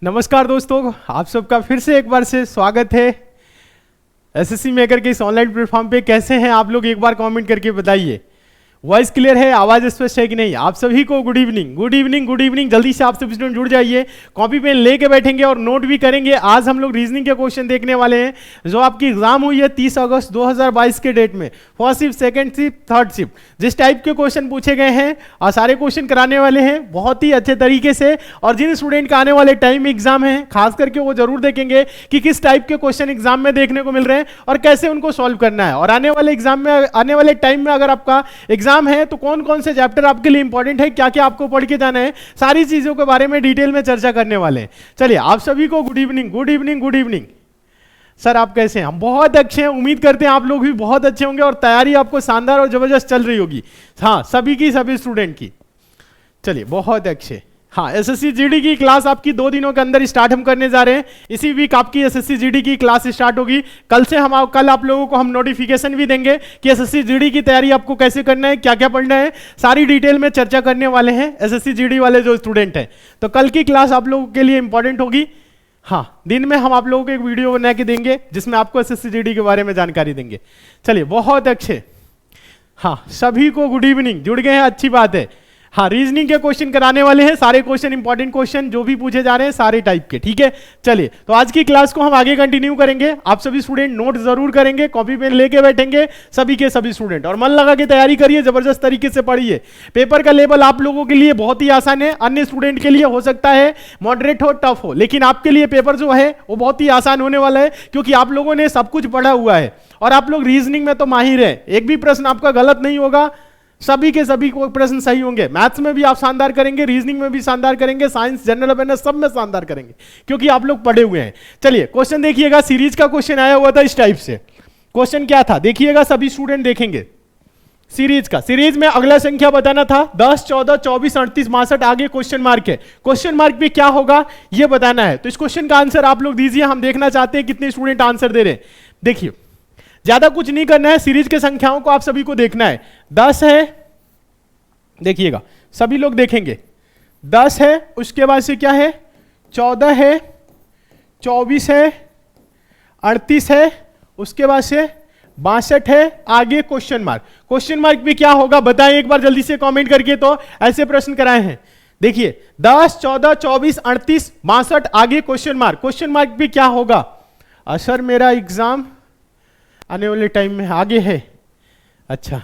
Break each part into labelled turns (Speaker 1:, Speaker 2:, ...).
Speaker 1: नमस्कार दोस्तों, आप सबका फिर से एक बार से स्वागत है एसएससी मेकर के इस ऑनलाइन प्लेटफॉर्म पे। कैसे हैं आप लोग, एक बार कमेंट करके बताइए। वॉइस क्लियर है, आवाज स्पष्ट है कि नहीं? आप सभी को good evening, good evening, good evening. जल्दी से आप सभी स्टूडेंट जुड़ जाइए, कॉपी पेन लेके बैठेंगे और नोट भी करेंगे। आज हम लोग रीजनिंग के क्वेश्चन देखने वाले हैं जो आपकी एग्जाम हुई है 30 अगस्त 2022 के डेट में। First shift, second shift, third shift, जिस टाइप के क्वेश्चन पूछे गए हैं और सारे क्वेश्चन कराने वाले हैं बहुत ही अच्छे तरीके से। और जिन स्टूडेंट का आने वाले टाइम में एग्जाम है, खास करके वो जरूर देखेंगे कि किस टाइप के क्वेश्चन एग्जाम में देखने को मिल रहे हैं और कैसे उनको सॉल्व करना है। और आने वाले एग्जाम में, आने वाले टाइम में अगर आपका एग्जाम है तो कौन कौन से चैप्टर आपके लिए इंपॉर्टेंट है, क्या क्या आपको पढ़ के जाना है, सारी चीजों के बारे में डिटेल में चर्चा करने वाले हैं। चलिए, आप सभी को good evening, good evening, good evening. Sir आप कैसे हैं? हम बहुत अच्छे हैं, उम्मीद करते हैं आप लोग भी बहुत अच्छे होंगे और तैयारी आपको शानदार और जबरदस्त चल रही होगी। हाँ, सभी की, सभी स्टूडेंट की। चलिए, बहुत अच्छे। हाँ, एसएससी जीडी की क्लास आपकी 2 दिनों के अंदर स्टार्ट हम करने जा रहे हैं। इसी वीक आपकी एसएससी जीडी की क्लास स्टार्ट होगी। कल से कल आप लोगों को हम नोटिफिकेशन भी देंगे कि एसएससी जीडी की तैयारी आपको कैसे करना है, क्या क्या पढ़ना है, सारी डिटेल में चर्चा करने वाले हैं एसएससी जीडी वाले जो स्टूडेंट हैं। तो कल की क्लास आप लोगों के लिए इंपॉर्टेंट होगी। हाँ, दिन में हम आप लोगों को एक वीडियो बना के देंगे जिसमें आपको एसएससी जीडी के बारे में जानकारी देंगे। चलिए, बहुत अच्छे। हाँ, सभी को गुड इवनिंग, जुड़ गए हैं, अच्छी बात है। हाँ, रीजनिंग के क्वेश्चन कराने वाले हैं, सारे क्वेश्चन इंपॉर्टेंट क्वेश्चन जो भी पूछे जा रहे हैं सारे टाइप के, ठीक है। चलिए, तो आज की क्लास को हम आगे कंटिन्यू करेंगे। आप सभी स्टूडेंट नोट जरूर करेंगे, कॉपी पेन लेके बैठेंगे सभी के सभी स्टूडेंट, और मन लगा के तैयारी करिए, जबरदस्त तरीके से पढ़िए। पेपर का लेवल आप लोगों के लिए बहुत ही आसान है, अन्य स्टूडेंट के लिए हो सकता है मॉडरेट हो, टफ हो, लेकिन आपके लिए पेपर जो है वो बहुत ही आसान होने वाला है, क्योंकि आप लोगों ने सब कुछ पढ़ा हुआ है और आप लोग रीजनिंग में तो माहिर है। एक भी प्रश्न आपका गलत नहीं होगा, सभी के सभी प्रश्न सही होंगे। मैथ्स में भी आप शानदार करेंगे, रीजनिंग में भी शानदार करेंगे, साइंस, जनरल अवेयरनेस सब में शानदार करेंगे, क्योंकि आप लोग पढ़े हुए हैं। चलिए, क्वेश्चन देखिएगा। सीरीज का क्वेश्चन आया हुआ था इस टाइप से। क्वेश्चन क्या था देखिएगा, सभी स्टूडेंट देखेंगे। सीरीज में अगला संख्या बताना था, 10, 14, 24, 38, 62, आगे क्वेश्चन मार्क है। क्वेश्चन मार्क पे क्या होगा ये बताना है। तो इस क्वेश्चन का आंसर आप लोग दीजिए, हम देखना चाहते हैं कितने स्टूडेंट आंसर दे रहे हैं। देखिए, ज्यादा कुछ नहीं करना है, सीरीज के संख्याओं को आप सभी को देखना है। 10 है, देखिएगा सभी लोग देखेंगे, 10 है, उसके बाद से क्या है, 14 है, 24 है, 38 है, उसके बाद से 62 है, आगे क्वेश्चन मार्क। क्वेश्चन मार्क भी क्या होगा बताएं एक बार जल्दी से कमेंट करके। तो ऐसे प्रश्न कराए हैं, देखिए 10, 14, 24, 38, 62, आगे क्वेश्चन मार्क। क्वेश्चन मार्क भी क्या होगा? सर मेरा एग्जाम आने वाले टाइम में आगे है। अच्छा,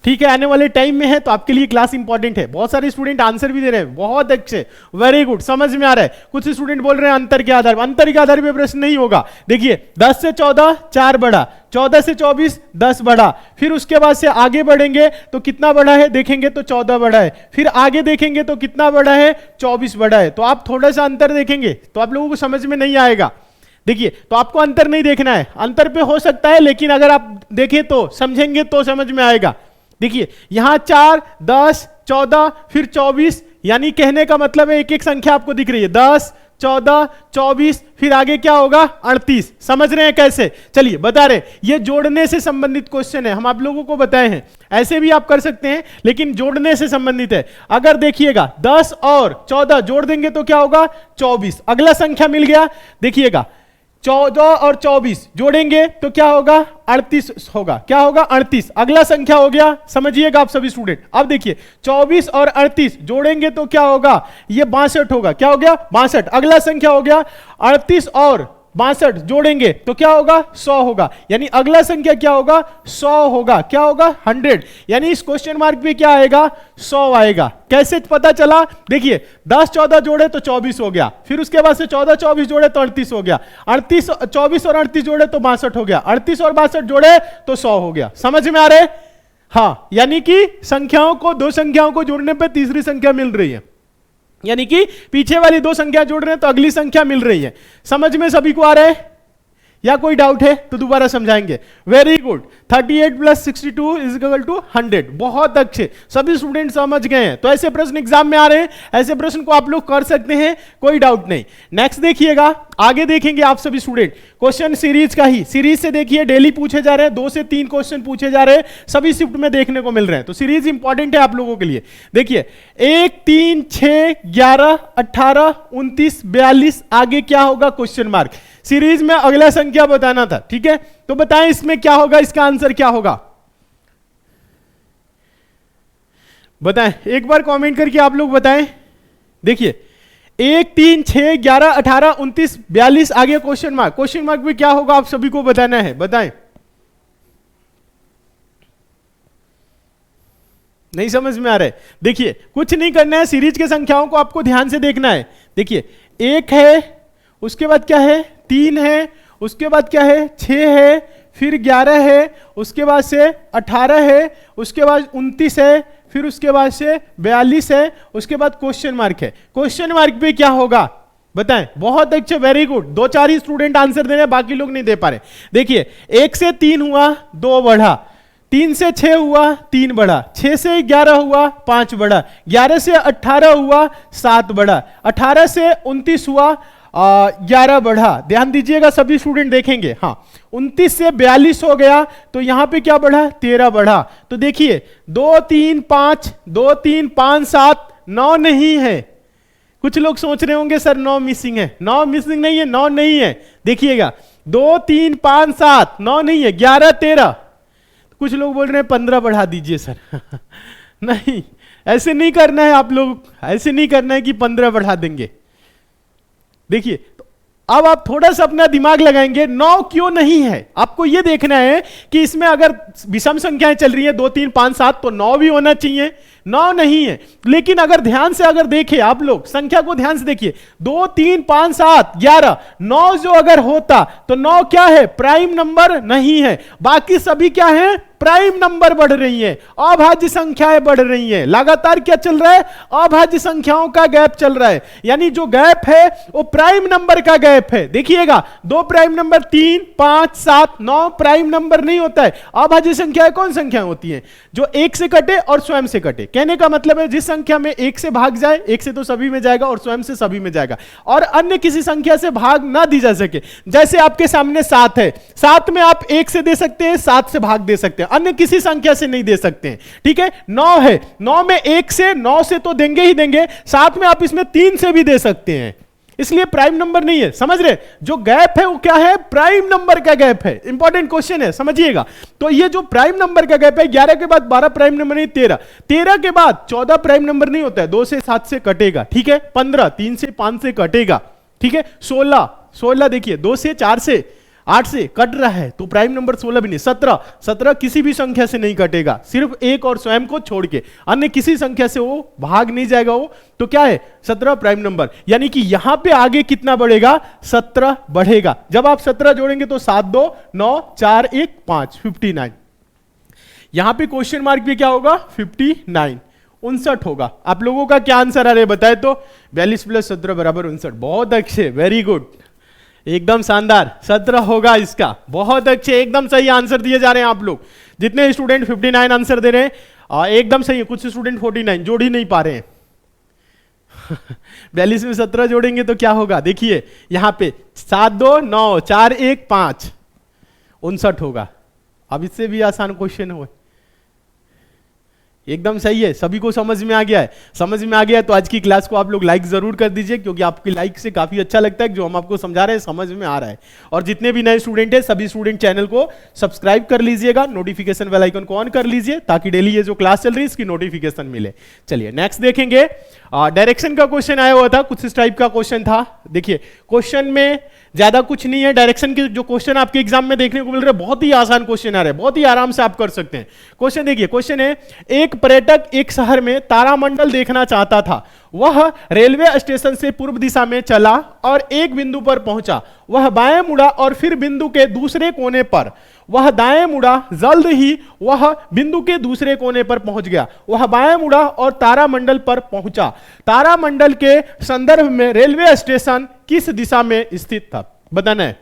Speaker 1: ठीक है, आने वाले टाइम में है तो आपके लिए क्लास इंपॉर्टेंट है। बहुत सारे स्टूडेंट आंसर भी दे रहे हैं, बहुत अच्छे, वेरी गुड, समझ में आ रहा है। कुछ स्टूडेंट बोल रहे हैं अंतर के आधार पर, अंतर के आधार पे प्रश्न नहीं होगा। देखिए 10 से 14 4 बढ़ा, 14 से 24 10 बढ़ा, फिर उसके बाद से आगे बढ़ेंगे तो कितना बढ़ा है देखेंगे तो 14 बढ़ा है, फिर आगे देखेंगे तो कितना बढ़ा है, 24 बढ़ा है। तो आप थोड़ा सा अंतर देखेंगे तो आप लोगों को समझ में नहीं आएगा। देखिए, तो आपको अंतर नहीं देखना है, अंतर पे हो सकता है, लेकिन अगर आप देखें तो समझेंगे तो समझ में आएगा। देखिए यहां 4, 10, 14, फिर 24, यानी कहने का मतलब है एक एक संख्या आपको दिख रही है, 10, 14, 24, फिर आगे क्या होगा 38। समझ रहे हैं कैसे? चलिए बता रहे, ये जोड़ने से संबंधित क्वेश्चन है, हम आप लोगों को बताए हैं। ऐसे भी आप कर सकते हैं, लेकिन जोड़ने से संबंधित है। अगर देखिएगा 10 और 14 जोड़ देंगे तो क्या होगा 24, अगला संख्या मिल गया। देखिएगा 14 और 24 जोड़ेंगे तो क्या होगा 38 होगा, क्या होगा 38, अगला संख्या हो गया। समझिएगा आप सभी स्टूडेंट। अब देखिए 24 और 38 जोड़ेंगे तो क्या होगा, ये 62 होगा, क्या हो गया 62, अगला संख्या हो गया। 38 और 62 जोड़ेंगे तो क्या होगा 100 होगा, यानी अगला संख्या क्या होगा 100 होगा, क्या होगा 100, यानी इस क्वेश्चन मार्क पे क्या आएगा 100 आएगा। कैसे पता चला? देखिए 10 14 जोड़े तो 24 हो गया, फिर उसके बाद से 14 24 जोड़े तो 38 हो गया, 38 24 और 38 जोड़े तो 62 हो गया, 38 और 62 जोड़े तो 100 हो गया। समझ में आ रहे? हाँ, यानी कि संख्याओं को, दो संख्याओं को जोड़ने पर तीसरी संख्या मिल रही है, यानी कि पीछे वाली दो संख्या जोड़ रहे हैं तो अगली संख्या मिल रही है। समझ में सभी को आ रहा है? या कोई डाउट है तो दोबारा समझाएंगे। Very good, 38 plus 62 is equal to 100। बहुत अच्छे, सभी स्टूडेंट समझ गए हैं। तो ऐसे प्रश्न एग्जाम में आ रहे हैं, ऐसे प्रश्न को आप लोग कर सकते हैं, कोई डाउट नहीं। नेक्स्ट देखिएगा, आगे देखेंगे आप सभी स्टूडेंट क्वेश्चन सीरीज का ही। सीरीज से देखिए डेली पूछे जा रहे हैं, 2 से 3 क्वेश्चन पूछे जा रहे हैं, सभी शिफ्ट में देखने को मिल रहे हैं। तो सीरीज इंपॉर्टेंट है आप लोगों के लिए। देखिए 1 3 6 11 18 29 42, आगे क्या होगा क्वेश्चन मार्क। सीरीज में अगला संख्या बताना था, ठीक है। तो बताएं इसमें क्या होगा, इसका आंसर क्या होगा, बताएं एक बार कमेंट करके आप लोग बताएं। देखिए 1 3 6 11 18 29 42, आगे क्वेश्चन मार्क। क्वेश्चन मार्क में क्या होगा आप सभी को बताना है, बताएं। नहीं समझ में आ रहा है? देखिए कुछ नहीं करना है, सीरीज के संख्याओं को आपको ध्यान से देखना है। देखिए 1 है, उसके बाद क्या है 3 है, उसके बाद क्या है 6 है, फिर 11 है, उसके बाद से 18 है, उसके बाद 29 है, फिर उसके बाद से 42 है, उसके बाद क्वेश्चन मार्क है। क्वेश्चन मार्क पे क्या होगा बताएं। बहुत अच्छे, वेरी गुड, 2-4 ही स्टूडेंट आंसर दे रहे हैं, बाकी लोग नहीं दे पा रहे। देखिए 1 से 3 हुआ 2 बढ़ा, 3 से 6 हुआ 3 बढ़ा, 6 से 11 हुआ 5 बढ़ा, 11 से 18 हुआ 7 बढ़ा, 18 से 29 हुआ 11 बढ़ा। ध्यान दीजिएगा, सभी स्टूडेंट देखेंगे। हाँ 29 से 42 हो गया, तो यहां पे क्या बढ़ा 13 बढ़ा। तो देखिए 2 3 5 2 3 5 7 9 नहीं है। कुछ लोग सोच रहे होंगे सर 9 मिसिंग है। 9 मिसिंग नहीं है, 9 नहीं है। देखिएगा 2 3 5 7 9 नहीं है, 11 13। कुछ लोग बोल रहे हैं 15 बढ़ा दीजिए सर नहीं, ऐसे नहीं करना है आप लोग, ऐसे नहीं करना है कि 15 बढ़ा देंगे। देखिए तो अब आप थोड़ा सा अपना दिमाग लगाएंगे, 9 क्यों नहीं है। आपको यह देखना है कि इसमें अगर विषम संख्याएं चल रही है 2 3 5 7, तो 9 भी होना चाहिए। 9 नहीं है, लेकिन अगर ध्यान से अगर देखें आप लोग, संख्या को ध्यान से देखिए, 2 3 5 7 11 9 जो अगर होता तो 9 क्या है, प्राइम नंबर नहीं है। बाकी सभी क्या है, प्राइम नंबर बढ़ रही है, अभाज्य संख्याएं बढ़ रही हैं। लगातार क्या चल रहा है, अभाज्य संख्याओं का गैप चल रहा है, यानी जो गैप है वो प्राइम नंबर का गैप है। देखिएगा 2 प्राइम नंबर, 3 5 7 9 प्राइम नंबर नहीं होता है। अभाज्य संख्याएं कौन संख्याएं होती हैं, जो 1 से कटे और स्वयं से कटे। कहने का मतलब है जिस संख्या में 1 से भाग जाए, 1 से तो सभी में जाएगा और स्वयं से सभी में जाएगा, और अन्य किसी संख्या से भाग ना दी जा सके। जैसे आपके सामने 7 है, 7 में आप 1 से दे सकते हैं, 7 से भाग दे सकते हैं, अन्य किसी संख्या से नहीं दे सकते हैं। ठीक है, 9 है, 9 में 1 से 9 से तो देंगे ही देंगे, साथ में आप इसमें 3 से भी दे सकते हैं, इसलिए प्राइम नंबर नहीं है। समझ रहे, जो गैप है वो क्या है, प्राइम नंबर का गैप है। इंपॉर्टेंट क्वेश्चन है, समझिएगा। तो ये जो प्राइम नंबर का गैप है, 11 के बाद 12 प्राइम नंबर नहीं, 13, 13 के बाद 14 प्राइम नंबर नहीं होता है, 2 से 7 से कटेगा। ठीक है, 15 3 से 5 से कटेगा। ठीक है, 16 देखिए 2 से 4 से 8 से कट रहा है, तो प्राइम नंबर 16 भी नहीं। 17 किसी भी संख्या से नहीं कटेगा, सिर्फ 1 और स्वयं को छोड़ के, अन्य किसी संख्या से वो भाग नहीं जाएगा वो, तो क्या है 17 प्राइम नंबर। यानी कि यहां पे आगे कितना बढ़ेगा, 17 बढ़ेगा। जब आप 17 जोड़ेंगे तो 7 2 9 4 1 5 59। यहां पे क्वेश्चन मार्क भी क्या होगा, 59 59 होगा। आप लोगों का क्या आंसर आ रहा है बताए तो, 42 + 17 = 59। बहुत अच्छे, वेरी गुड, एकदम शानदार, 17 होगा इसका। बहुत अच्छे, एकदम सही आंसर दिए जा रहे हैं आप लोग। जितने स्टूडेंट 59 आंसर दे रहे हैं एकदम सही है, कुछ स्टूडेंट 49 जोड़ ही नहीं पा रहे हैं 42 में 17 जोड़ेंगे तो क्या होगा, देखिए यहां पे 7 2 9 4 1 5 59 होगा। अब इससे भी आसान क्वेश्चन हो, एकदम सही है, सभी को समझ में आ गया है। समझ में आ गया है तो आज की क्लास को आप लोग लाइक जरूर कर दीजिए, क्योंकि आपकी लाइक से काफी अच्छा लगता है कि जो हम आपको समझा रहे हैं समझ में आ रहा है। और जितने भी नए स्टूडेंट हैं सभी स्टूडेंट चैनल को सब्सक्राइब कर लीजिएगा, नोटिफिकेशन बेल आइकन को ऑन कर लीजिए, ताकि डेली ये जो क्लास चल रही है इसकी नोटिफिकेशन मिले। चलिए नेक्स्ट देखेंगे, डायरेक्शन का क्वेश्चन आया हुआ था, कुछ इस टाइप का क्वेश्चन था। देखिए क्वेश्चन में ज्यादा कुछ नहीं है, डायरेक्शन के जो क्वेश्चन आपके एग्जाम में देखने को मिल रहे हैं बहुत ही आसान क्वेश्चन आ रहे हैं, बहुत ही आराम से आप कर सकते हैं। क्वेश्चन देखिए, क्वेश्चन है, एक पर्यटक एक शहर में तारामंडल देखना चाहता था। वह रेलवे स्टेशन से पूर्व दिशा में चला और एक बिंदु पर पहुंचा। वह बाएं मुड़ा और फिर बिंदु के दूसरे कोने पर, वह दाएं मुड़ा, जल्द ही वह बिंदु के दूसरे कोने पर पहुंच गया। वह बाएं मुड़ा और तारामंडल पर पहुंचा। तारामंडल के संदर्भ में रेलवे स्टेशन किस दिशा में स्थित था, बताना है।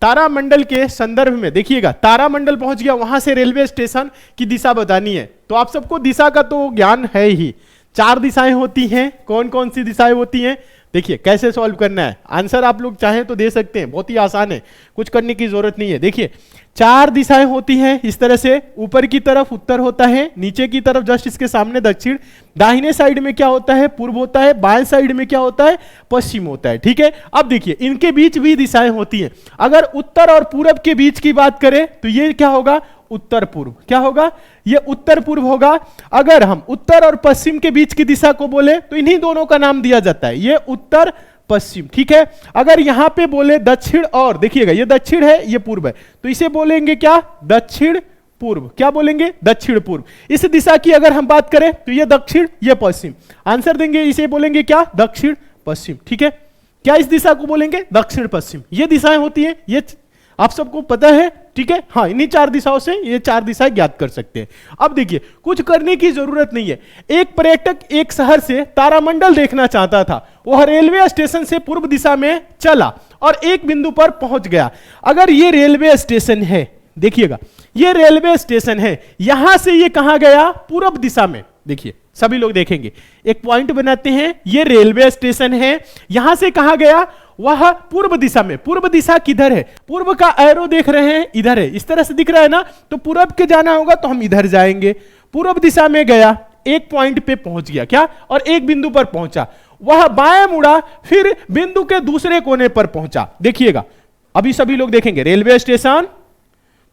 Speaker 1: तारामंडल के संदर्भ में देखिएगा, तारामंडल पहुंच गया, वहां से रेलवे स्टेशन की दिशा बतानी है। तो आप सबको दिशा का तो ज्ञान है ही। 4 दिशाएं होती हैं, कौन कौन सी दिशाएं होती हैं? देखिए कैसे सॉल्व करना है। आंसर आप लोग चाहें तो दे सकते हैं, बहुत ही आसान है, कुछ करने की जरूरत नहीं है। देखिए 4 दिशाएं होती हैं इस तरह से, ऊपर की तरफ उत्तर होता है, नीचे की तरफ जस्ट इसके सामने दक्षिण, दाहिने साइड में क्या होता है? पूर्व होता है, बाएं साइड में क्या होता है? पश्चिम होता है। ठीक है, अब देखिए इनके बीच भी दिशाएं होती हैं। अगर उत्तर और पूरब के बीच की बात करें तो ये क्या होगा? उत्तर पूर्व। क्या होगा? ये उत्तर पूर्व होगा। अगर हम उत्तर और पश्चिम के बीच की दिशा को बोले तो इन्हीं दोनों का नाम दिया जाता है, ये उत्तर पश्चिम। ठीक है, अगर यहां पे बोले दक्षिण, और देखिएगा ये दक्षिण है, ये पूर्व है, तो इसे बोलेंगे क्या? दक्षिण पूर्व। क्या बोलेंगे? दक्षिण पूर्व। इस दिशा की अगर हम बात करें तो ये दक्षिण, ये पश्चिम। आंसर देंगे, इसे बोलेंगे क्या? दक्षिण पश्चिम। ठीक है, क्या इस दिशा को बोलेंगे? दक्षिण पश्चिम। ये दिशाएं होती हैं, ये आप सबको पता है। ठीक है, हाँ, इन्हीं 4 दिशाओं से ये 4 दिशाएं ज्ञात कर सकते हैं। अब देखिए कुछ करने की जरूरत नहीं है। एक पर्यटक एक शहर से तारामंडल देखना चाहता था, वह रेलवे स्टेशन से पूर्व दिशा में चला और एक बिंदु पर पहुंच गया। अगर ये रेलवे स्टेशन है, देखिएगा ये रेलवे स्टेशन है, यहां से ये कहां गया? पूर्व दिशा में। देखिए सभी लोग देखेंगे, एक पॉइंट बनाते हैं, ये रेलवे स्टेशन है, यहां से कहां गया? वह पूर्व दिशा में। पूर्व दिशा किधर है? पूर्व का एरो देख रहे हैं, इधर है, इस तरह से दिख रहा है ना, तो पूर्व के जाना होगा तो हम इधर जाएंगे। पूर्व दिशा में गया, एक पॉइंट पे पहुंच गया, क्या? और एक बिंदु पर पहुंचा, वह बाएं मुड़ा, फिर बिंदु के दूसरे कोने पर पहुंचा। देखिएगा अभी सभी लोग देखेंगे, रेलवे स्टेशन,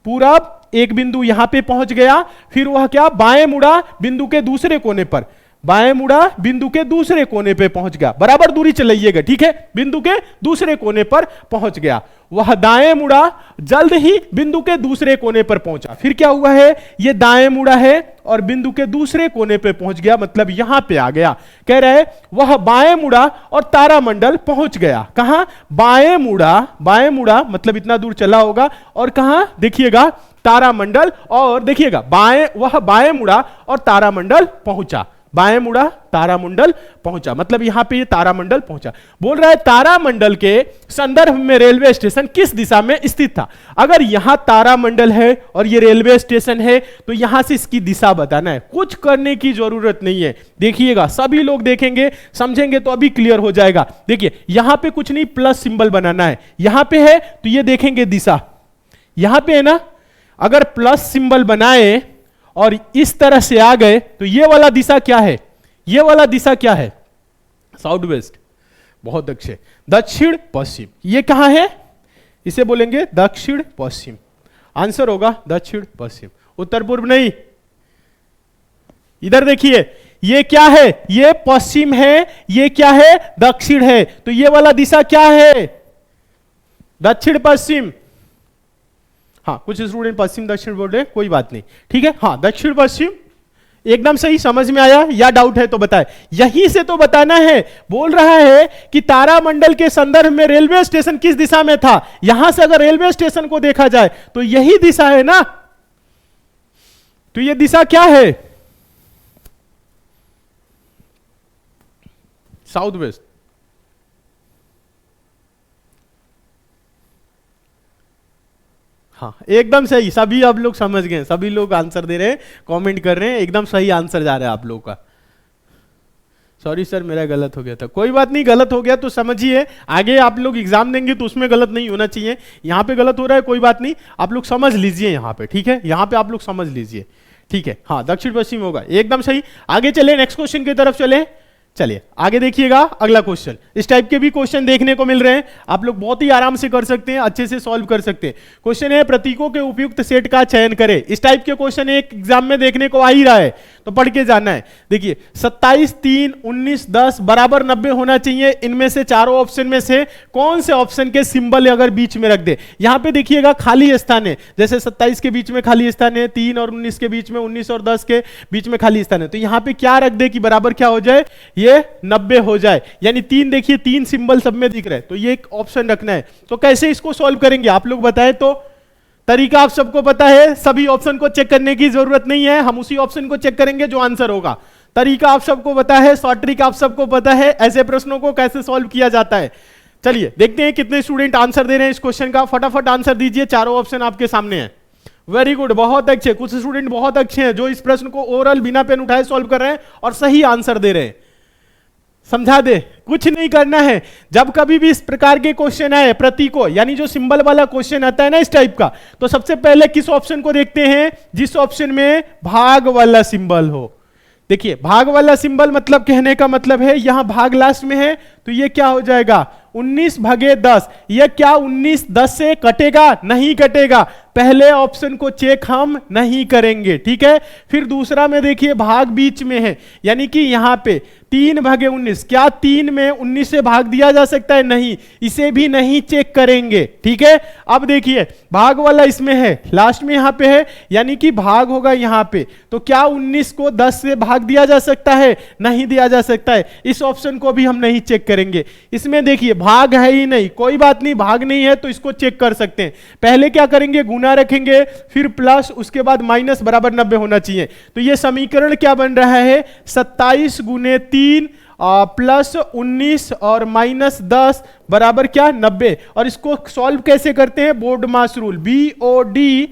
Speaker 1: पूरब, एक बिंदु यहां पे पहुंच गया, फिर वह क्या? बाएं मुड़ा, बिंदु के दूसरे कोने पर, बाएं मुड़ा, बिंदु के दूसरे कोने पे पहुंच गया। बराबर दूरी चलाइएगा, ठीक है, बिंदु के दूसरे कोने पर पहुंच गया। वह दाएं मुड़ा, जल्द ही बिंदु के दूसरे कोने पर पहुंचा। फिर क्या हुआ है? ये दाएं मुड़ा है और बिंदु के दूसरे कोने पे पहुंच गया, मतलब यहां पे आ गया। कह रहे वह बाएं मुड़ा और तारामंडल पहुंच गया। कहां? बाएं मुड़ा, बाएं मुड़ा मतलब इतना दूर चला होगा, और कहां? देखिएगा तारामंडल, और देखिएगा बाएं, वह बाएं मुड़ा और तारामंडल पहुंचा। बाएं मुड़ा, तारामंडल पहुंचा, मतलब यहां पे ये तारामंडल पहुंचा। बोल रहा है तारामंडल के संदर्भ में रेलवे स्टेशन किस दिशा में स्थित था। अगर यहां तारामंडल है और ये रेलवे स्टेशन है तो यहां से इसकी दिशा बताना है, कुछ करने की जरूरत नहीं है। देखिएगा सभी लोग देखेंगे, समझेंगे तो अभी क्लियर हो जाएगा। देखिए यहां पे कुछ नहीं, प्लस सिंबल बनाना है। यहां पे है तो ये देखेंगे दिशा, यहां पे है ना, अगर प्लस सिंबल बनाए और इस तरह से आ गए तो ये वाला दिशा क्या है? ये वाला दिशा क्या है? South west. बहुत अच्छे, दक्षिण पश्चिम। ये कहां है? इसे बोलेंगे दक्षिण पश्चिम। आंसर होगा दक्षिण पश्चिम, उत्तर पूर्व नहीं। इधर देखिए ये क्या है? ये पश्चिम है, ये क्या है? दक्षिण है। तो ये वाला दिशा क्या है? दक्षिण पश्चिम। हाँ, कुछ स्टूडेंट पश्चिम दक्षिण बोल रहे हैं, कोई बात नहीं, ठीक है। हाँ, दक्षिण पश्चिम एकदम सही, समझ में आया या डाउट है तो बताए। यहीं से तो बताना है। बोल रहा है कि तारामंडल के संदर्भ में रेलवे स्टेशन किस दिशा में था। यहां से अगर रेलवे स्टेशन को देखा जाए तो यही दिशा है ना, तो ये दिशा क्या है? South west. हाँ, एकदम सही, सभी आप लोग समझ गए, सभी लोग आंसर दे रहे हैं, कमेंट कर रहे हैं, एकदम सही आंसर जा रहा है आप लोगों का। सॉरी सर मेरा गलत हो गया था, कोई बात नहीं, गलत हो गया तो समझिए, आगे आप लोग एग्जाम देंगे तो उसमें गलत नहीं होना चाहिए। यहाँ पे गलत हो रहा है, कोई बात नहीं, आप लोग समझ लीजिए यहाँ पे, ठीक है, यहाँ पे आप लोग समझ लीजिए, ठीक है। हाँ, दक्षिण पश्चिम होगा, एकदम सही। आगे चले, नेक्स्ट क्वेश्चन की तरफ चले। चलिए आगे देखिएगा, अगला क्वेश्चन। इस टाइप के भी क्वेश्चन देखने को मिल रहे हैं, आप लोग बहुत ही आराम से कर सकते हैं, अच्छे से सॉल्व कर सकते हैं। क्वेश्चन है प्रतीकों के उपयुक्त सेट का चयन करें। इस टाइप के क्वेश्चन एक एग्जाम में देखने को आ ही रहा है, तो पढ़ के जाना है। देखिए 27, 3, 19, 10 बराबर 90 होना चाहिए। इनमें से चारों ऑप्शन में से कौन से ऑप्शन के सिंबल अगर बीच में रख दे। यहां पे देखिएगा खाली स्थान है, जैसे 27 के बीच में खाली स्थान है, 3 और 19 के बीच में, 19 और 10 के बीच में खाली स्थान है। तो यहां पे क्या रख दे कि बराबर क्या हो जाए? ये 90 हो जाए। यानी 3, देखिए 3 सिंबल सब में दिख रहे हैं, तो ये एक ऑप्शन रखना है। तो कैसे इसको सॉल्व करेंगे आप लोग बताएं तो। तरीका आप सबको पता है, सभी ऑप्शन को चेक करने की जरूरत नहीं है, हम उसी ऑप्शन को चेक करेंगे जो आंसर होगा। तरीका आप सबको पता है, शॉर्ट ट्रिक आप सबको पता है, ऐसे प्रश्नों को कैसे सॉल्व किया जाता है। चलिए देखते हैं कितने स्टूडेंट आंसर दे रहे हैं इस क्वेश्चन का। फटाफट आंसर दीजिए, चारों ऑप्शन आपके सामने हैं। वेरी गुड, बहुत अच्छे। कुछ स्टूडेंट बहुत अच्छे हैं जो इस प्रश्न को ओरल बिना पेन उठाए सॉल्व कर रहे हैं और सही आंसर दे रहे हैं। समझा दे, कुछ नहीं करना है। जब कभी भी इस प्रकार के क्वेश्चन आए प्रतीकों, यानी जो सिंबल वाला क्वेश्चन आता है ना इस टाइप का, तो सबसे पहले किस ऑप्शन को देखते हैं? जिस ऑप्शन में भाग वाला सिंबल हो। देखिए भाग वाला सिंबल मतलब कहने का मतलब है यहां भाग लास्ट में है, तो ये क्या हो जाएगा 19 भागे 10। ये क्या 19 10 से कटेगा? नहीं कटेगा। पहले ऑप्शन को चेक हम नहीं करेंगे, ठीक है। फिर दूसरा में देखिए भाग बीच में है, यानी कि यहां पे 3 भागे 19, क्या 3 में 19 से भाग दिया जा सकता है? नहीं, इसे भी नहीं चेक करेंगे, ठीक है। अब देखिए भाग वाला इसमें है, लास्ट में यहां पे है, यानी कि भाग होगा यहां पे, तो क्या 19 को 10 से भाग दिया जा सकता है? नहीं दिया जा सकता है। इस ऑप्शन को भी हम नहीं चेक करेंगे। इसमें देखिए भाग है ही नहीं, कोई बात नहीं, भाग नहीं है तो इसको चेक कर सकते हैं। पहले क्या करेंगे? गुना रखेंगे, फिर प्लस, उसके बाद माइनस बराबर 90 होना चाहिए। तो ये समीकरण क्या बन रहा है? 27 गुने 3 प्लस 19 और माइनस 10 बराबर क्या? 90। और इसको सॉल्व कैसे करते हैं? बोर्ड मास रूल, BODMAS।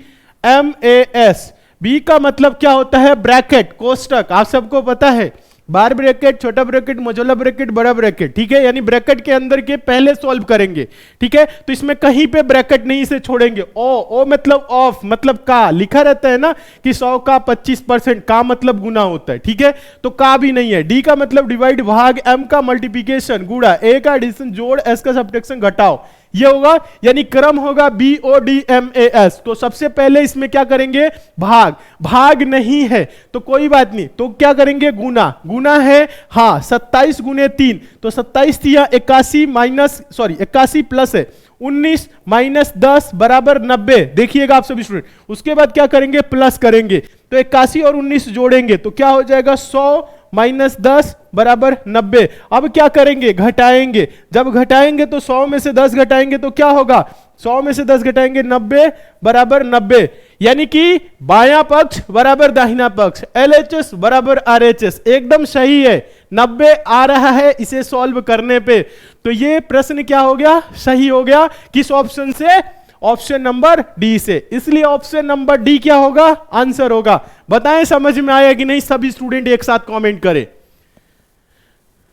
Speaker 1: बी का मतलब क्या होता है? ब्रैकेट, कोष्टक, आप सबको पता है। बार ब्रैकेट, छोटा ब्रैकेट, मोजोला ब्रैकेट, बड़ा ब्रैकेट, ठीक है। यानी ब्रैकेट के अंदर के पहले सॉल्व करेंगे, ठीक है। तो इसमें कहीं पे ब्रैकेट नहीं से छोड़ेंगे। ओ मतलब ऑफ, मतलब का लिखा रहता है ना कि 100 का 25%, का मतलब गुना होता है, ठीक है। तो का भी नहीं है। डी का मतलब डिवाइड, भाग, एम का मल्टीप्लिकेशन, गुणा, ए का एडिशन, जोड़, एस का सब्ट्रैक्शन, घटाओ, ये होगा। यानी क्रम होगा BODMAS। तो सबसे पहले इसमें क्या करेंगे? भाग। भाग नहीं है तो कोई बात नहीं, तो क्या करेंगे? गुना। गुना है, हाँ, 27 गुने 3, तो 27 थी 81 माइनस, सॉरी 81 प्लस है 19 माइनस 10 बराबर 90। देखिएगा आप सभी स्टूडेंट। उसके बाद क्या करेंगे? प्लस करेंगे, तो 81 और 19 जोड़ेंगे तो क्या हो जाएगा? 100 माइनस 10 बराबर 90। अब क्या करेंगे? घटाएंगे। जब घटाएंगे तो 100 में से 10 घटाएंगे तो क्या होगा? 100 में से 10 घटाएंगे 90 बराबर 90। यानी कि बायां पक्ष बराबर दाहिना पक्ष, LHS बराबर RHS, एकदम सही है। 90 आ रहा है इसे सॉल्व करने पे। तो ये प्रश्न क्या हो गया? सही हो गया। किस ऑप्शन से? ऑप्शन नंबर डी से। इसलिए ऑप्शन नंबर डी क्या होगा? आंसर होगा। बताएं समझ में आया कि नहीं? सभी स्टूडेंट एक साथ कमेंट करें।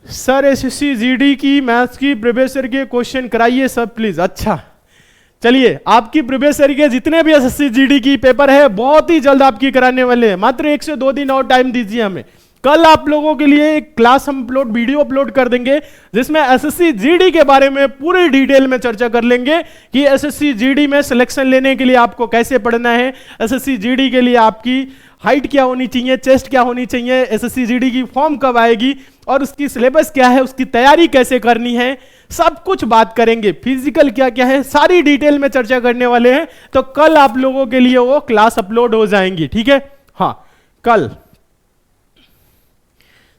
Speaker 1: सर SSC GD की मैथ्स की प्रीवियस ईयर के क्वेश्चन कराइए सब प्लीज। अच्छा चलिए, आपकी प्रीवियस ईयर के जितने भी SSC GD की पेपर है बहुत ही जल्द आपकी कराने वाले हैं। मात्र 1 से 2 दिन और टाइम दीजिए हमें। कल आप लोगों के लिए एक क्लास हम वीडियो अपलोड कर देंगे जिसमें SSC GD के बारे में पूरी डिटेल में चर्चा कर लेंगे कि SSC GD में सिलेक्शन लेने के लिए आपको कैसे पढ़ना है, SSC GD के लिए आपकी हाइट क्या होनी चाहिए, चेस्ट क्या होनी चाहिए, SSC GD की फॉर्म कब आएगी और उसकी सिलेबस क्या है, उसकी तैयारी कैसे करनी है, सब कुछ बात करेंगे। फिजिकल क्या क्या है, सारी डिटेल में चर्चा करने वाले हैं। तो कल आप लोगों के लिए वो क्लास अपलोड हो जाएंगी, ठीक है। हाँ कल,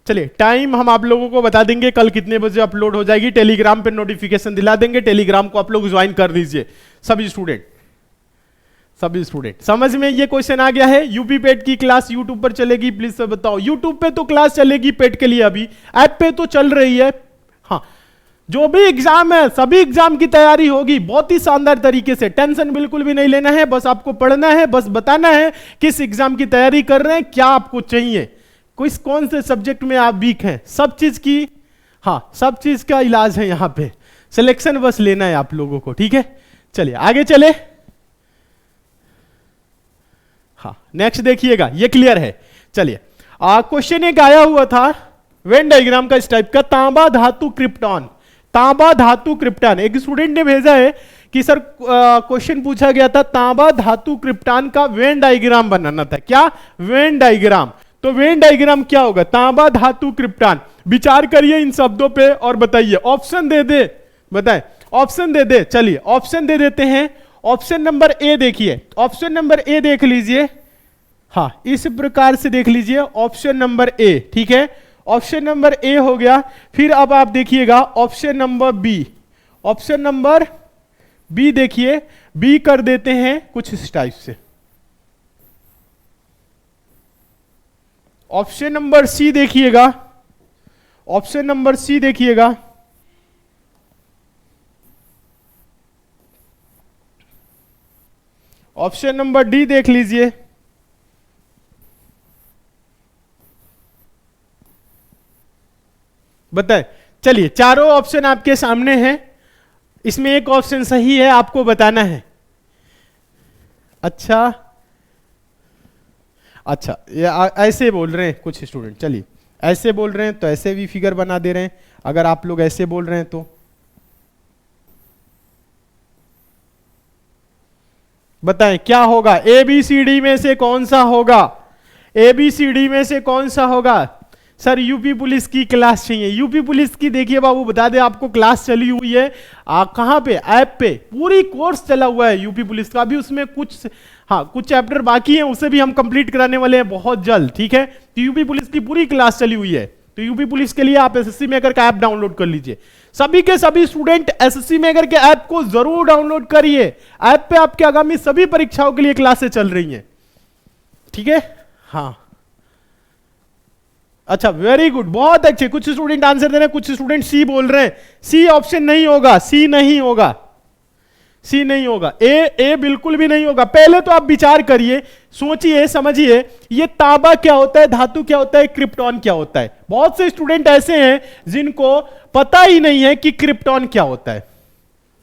Speaker 1: चलिए टाइम हम आप लोगों को बता देंगे कल कितने बजे अपलोड हो जाएगी। टेलीग्राम पे नोटिफिकेशन दिला देंगे, टेलीग्राम को आप लोग ज्वाइन कर दीजिए सभी स्टूडेंट। समझ में ये क्वेश्चन आ गया है। यूपी पेट की क्लास यूट्यूब पर चलेगी, प्लीज सब बताओ। यूट्यूब पे तो क्लास चलेगी पेट के लिए, अभी ऐप पे तो चल रही है। हाँ, जो भी एग्जाम है सभी एग्जाम की तैयारी होगी बहुत ही शानदार तरीके से। टेंशन बिल्कुल भी नहीं लेना है, बस आपको पढ़ना है, बस बताना है किस एग्जाम की तैयारी कर रहे हैं, क्या आपको चाहिए, किस कौन से सब्जेक्ट में आप वीक हैं, सब चीज की, हाँ सब चीज का इलाज है यहाँ पे। सिलेक्शन बस लेना है आप लोगों को, ठीक है। चलिए आगे चले। हाँ नेक्स्ट देखिएगा, ये क्लियर है। चलिए क्वेश्चन एक आया हुआ था वेन डायग्राम का इस टाइप का, तांबा धातु क्रिप्टॉन। तांबा धातु क्रिप्टॉन, एक स्टूडेंट ने भेजा है कि सर क्वेश्चन पूछा गया था तांबा धातु क्रिप्टॉन का वेन डायग्राम बनाना था। क्या? Venn diagram. तो वेन डायग्राम क्या होगा? तांबा धातु क्रिप्टॉन। विचार करिए इन शब्दों पे और बताइए। ऑप्शन दे दे, बताएं ऑप्शन दे दे। चलिए ऑप्शन दे देते हैं। ऑप्शन नंबर ए देखिए, ऑप्शन नंबर ए देख लीजिए। हाँ इस प्रकार से देख लीजिए, ऑप्शन नंबर ए, ठीक है। ऑप्शन नंबर ए हो गया। फिर अब आप देखिएगा option number B. Option number B देखिए, बी कर देते हैं कुछ इस टाइप से। ऑप्शन नंबर सी देखिएगा, ऑप्शन नंबर सी देखिएगा। ऑप्शन नंबर डी देख लीजिए। बताए, चलिए चारों ऑप्शन आपके सामने हैं, इसमें एक ऑप्शन सही है, आपको बताना है। अच्छा अच्छा, ये ऐसे बोल रहे हैं कुछ स्टूडेंट, चलिए ऐसे बोल रहे हैं तो ऐसे भी फिगर बना दे रहे हैं। अगर आप लोग ऐसे बोल रहे हैं तो बताएं क्या होगा, ए बी सी डी में से कौन सा होगा, ए बी सी डी में से कौन सा होगा। सर यूपी पुलिस की क्लास चाहिए, यूपी पुलिस की देखिए बाबू बता दे आपको, क्लास चली हुई है कहां पे, ऐप पे, पूरी कोर्स चला हुआ है यूपी पुलिस का। अभी उसमें कुछ, हाँ कुछ चैप्टर बाकी हैं, उसे भी हम कंप्लीट कराने वाले हैं बहुत जल्द, ठीक है। तो यूपी पुलिस की पूरी क्लास चली हुई है, तो यूपी पुलिस के लिए आप एसएससी मेकर का ऐप डाउनलोड कर लीजिए। सभी के सभी स्टूडेंट एसएससी मेकर के ऐप को जरूर डाउनलोड करिए। ऐप पे आपके आगामी सभी परीक्षाओं के लिए क्लासेस चल रही हैं, ठीक है। हाँ अच्छा, वेरी गुड, बहुत अच्छे। कुछ स्टूडेंट आंसर दे रहे हैं, कुछ स्टूडेंट सी बोल रहे हैं। सी ऑप्शन नहीं होगा, सी नहीं होगा, सी नहीं होगा, ए बिल्कुल भी नहीं होगा। पहले तो आप विचार करिए, सोचिए, समझिए, ये तांबा क्या होता है, धातु क्या होता है, क्रिप्टॉन क्या होता है। बहुत से स्टूडेंट ऐसे हैं जिनको पता ही नहीं है कि क्रिप्टॉन क्या होता है।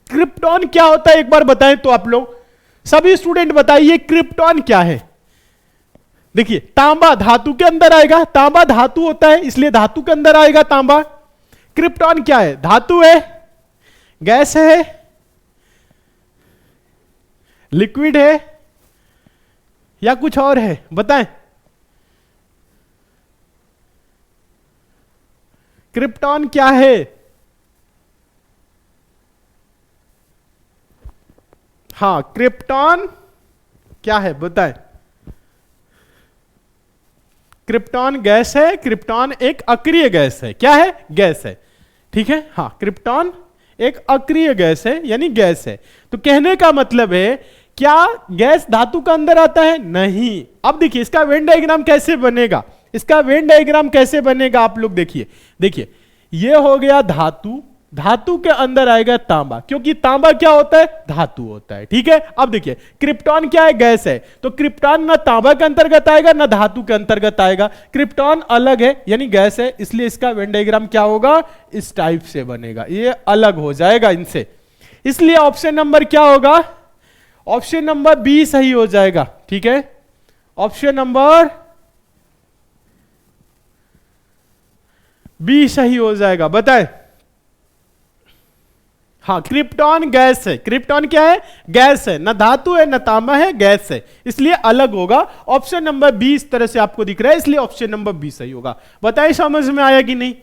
Speaker 1: क्रिप्टॉन क्या होता है एक बार बताएं तो आप लोग सभी स्टूडेंट बताइए, क्रिप्टॉन क्या है। देखिए तांबा धातु के अंदर आएगा, तांबा धातु होता है इसलिए धातु के अंदर आएगा तांबा। क्रिप्टॉन क्या है, धातु है, गैस है, लिक्विड है या कुछ और है, बताएं। क्रिप्टॉन क्या है, हाँ क्रिप्टॉन क्या है बताएं। क्रिप्टॉन गैस है, क्रिप्टॉन एक अक्रिय गैस है, क्या है, गैस है, ठीक है। हाँ क्रिप्टॉन एक अक्रिय गैस है यानी गैस है। तो कहने का मतलब है क्या गैस धातु का अंदर आता है, नहीं। अब देखिए इसका वेन डायग्राम कैसे बनेगा, इसका वेन डायग्राम कैसे बनेगा आप लोग देखिए। देखिए ये हो गया धातु, धातु के अंदर आएगा तांबा, क्योंकि तांबा क्या होता है, धातु होता है, ठीक है। अब देखिए क्रिप्टॉन क्या है, गैस है, तो क्रिप्टॉन ना तांबा के अंतर्गत आएगा ना धातु के अंतर्गत आएगा, क्रिप्टॉन अलग है यानी गैस है, इसलिए इसका वेन डायग्राम क्या होगा, इस टाइप से बनेगा, ये अलग हो जाएगा इनसे। इसलिए ऑप्शन नंबर क्या होगा, ऑप्शन नंबर बी सही हो जाएगा, ठीक है। ऑप्शन नंबर बी सही हो जाएगा, बताएं। हाँ क्रिप्टॉन गैस है, क्रिप्टॉन क्या है, गैस है, ना धातु है ना तांबा है, गैस है, इसलिए अलग होगा। ऑप्शन नंबर बी इस तरह से आपको दिख रहा है, इसलिए ऑप्शन नंबर बी सही होगा। बताइए समझ में आया कि नहीं,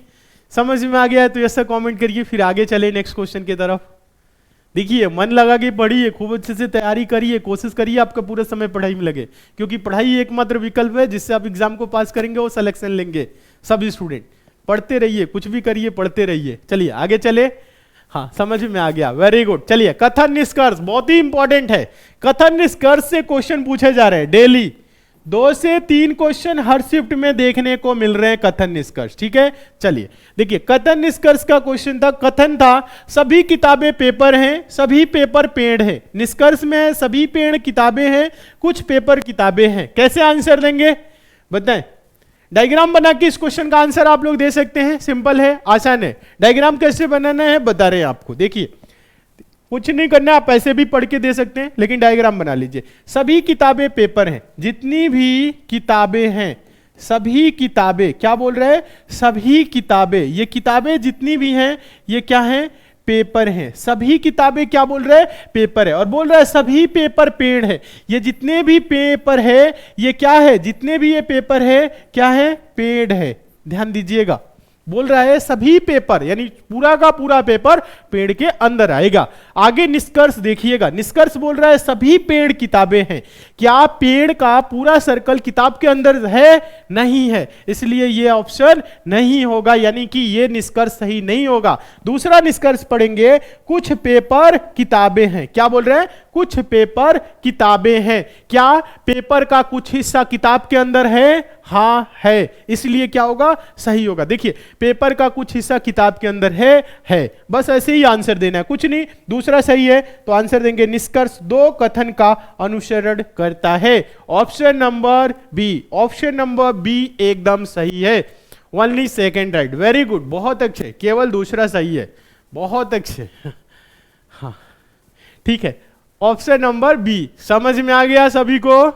Speaker 1: समझ में आ गया है तो ऐसा कमेंट करिए, फिर आगे चले नेक्स्ट क्वेश्चन की तरफ। देखिए मन लगा के पढ़िए, खूब अच्छे से तैयारी करिए, कोशिश करिए आपका पूरा समय पढ़ाई में लगे, क्योंकि पढ़ाई एकमात्र विकल्प है जिससे आप एग्जाम को पास करेंगे, वो सिलेक्शन लेंगे सभी स्टूडेंट। पढ़ते रहिए, कुछ भी करिए, पढ़ते रहिए। चलिए आगे चले, हाँ समझ में आ गया, वेरी गुड। चलिए कथन निष्कर्ष बहुत ही इंपॉर्टेंट है। कथन निष्कर्ष से क्वेश्चन पूछे जा रहे हैं डेली, 2 से 3 क्वेश्चन हर शिफ्ट में देखने को मिल रहे हैं कथन निष्कर्ष, ठीक है। चलिए देखिए कथन निष्कर्ष का क्वेश्चन था, कथन था सभी किताबें पेपर हैं, सभी पेपर पेड़ हैं। निष्कर्ष में है सभी पेड़ किताबें हैं, कुछ पेपर किताबें हैं। कैसे आंसर देंगे बताएं। डायग्राम बना के इस क्वेश्चन का आंसर आप लोग दे सकते हैं, सिंपल है, आसान है। डायग्राम कैसे बनाना है बता रहे हैं आपको। देखिए कुछ नहीं करना, आप ऐसे भी पढ़ के दे सकते हैं, लेकिन डायग्राम बना लीजिए। सभी किताबें पेपर हैं, जितनी भी किताबें हैं, सभी किताबें, क्या बोल रहे हैं, सभी किताबें, ये किताबें जितनी भी हैं ये क्या हैं, पेपर हैं। सभी किताबें क्या बोल रहे हैं, पेपर है। और बोल रहा है सभी पेपर पेड़ है, ये जितने भी पेपर है ये क्या है, जितने भी ये पेपर है क्या है, पेड़ है। ध्यान दीजिएगा, बोल रहा है सभी पेपर यानी पूरा का पूरा पेपर पेड़ के अंदर आएगा। आगे निष्कर्ष देखिएगा, निष्कर्ष बोल रहा है सभी पेड़ किताबें हैं। क्या पेड़ का पूरा सर्कल किताब के अंदर है, नहीं है, इसलिए ये ऑप्शन नहीं होगा, यानी कि ये निष्कर्ष सही नहीं होगा। दूसरा निष्कर्ष पढ़ेंगे, कुछ पेपर किताबें हैं। क्या बोल रहे हैं, कुछ पेपर किताबें हैं। क्या पेपर का कुछ हिस्सा किताब के अंदर है, हाँ है, इसलिए क्या होगा, सही होगा। देखिए पेपर का कुछ हिस्सा किताब के अंदर है, बस ऐसे ही आंसर देना है, कुछ नहीं। दूसरा सही है तो आंसर देंगे निष्कर्ष दो कथन का अनुसरण करता है। Option number B, option number B एकदम सही है। Only second right, very good, बहुत अच्छे, केवल दूसरा सही है, बहुत अच्छे। हाँ ठीक है, ऑप्शन नंबर बी समझ में आ गया सभी को।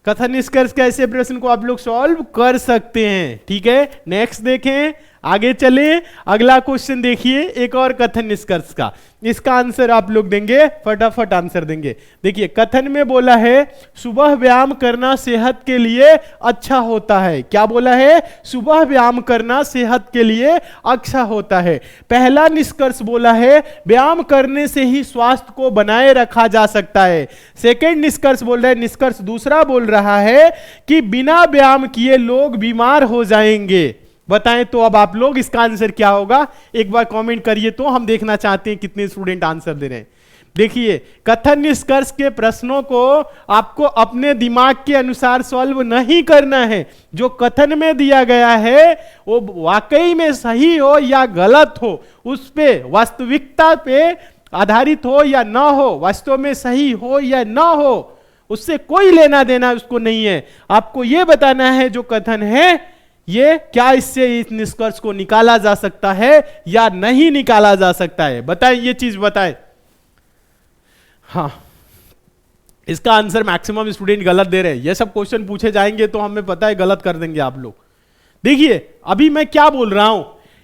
Speaker 1: कथन निष्कर्ष का ऐसे प्रश्न को आप लोग सॉल्व कर सकते हैं। ठीक है, नेक्स्ट देखें, आगे चले, अगला क्वेश्चन देखिए, एक और कथन निष्कर्ष का। इसका आंसर आप लोग देंगे, फटाफट आंसर देंगे। देखिए कथन में बोला है सुबह व्यायाम करना सेहत के लिए अच्छा होता है। क्या बोला है, सुबह व्यायाम करना सेहत के लिए अच्छा होता है। पहला निष्कर्ष बोला है व्यायाम करने से ही स्वास्थ्य को बनाए रखा जा सकता है। सेकंड निष्कर्ष बोल रहा है, निष्कर्ष दूसरा बोल रहा है कि बिना व्यायाम किए लोग बीमार हो जाएंगे। बताएं तो अब आप लोग इसका आंसर क्या होगा, एक बार कमेंट करिए तो हम देखना चाहते हैं कितने स्टूडेंट आंसर दे रहे हैं। देखिए कथन निष्कर्ष के प्रश्नों को आपको अपने दिमाग के अनुसार सॉल्व नहीं करना है। जो कथन में दिया गया है वो वाकई में सही हो या गलत हो, उस पे वास्तविकता पे आधारित हो या ना हो, वास्तव में सही हो या ना हो, उससे कोई लेना देना उसको नहीं है। आपको यह बताना है जो कथन है ये क्या इससे इस निष्कर्ष को निकाला जा सकता है या नहीं निकाला जा सकता है। बताएं, ये चीज बताएं। हाँ, इसका आंसर मैक्सिमम स्टूडेंट गलत दे रहे हैं। ये सब क्वेश्चन पूछे जाएंगे तो हमें पता है गलत कर देंगे आप लोग। देखिए अभी मैं क्या बोल रहा हूं,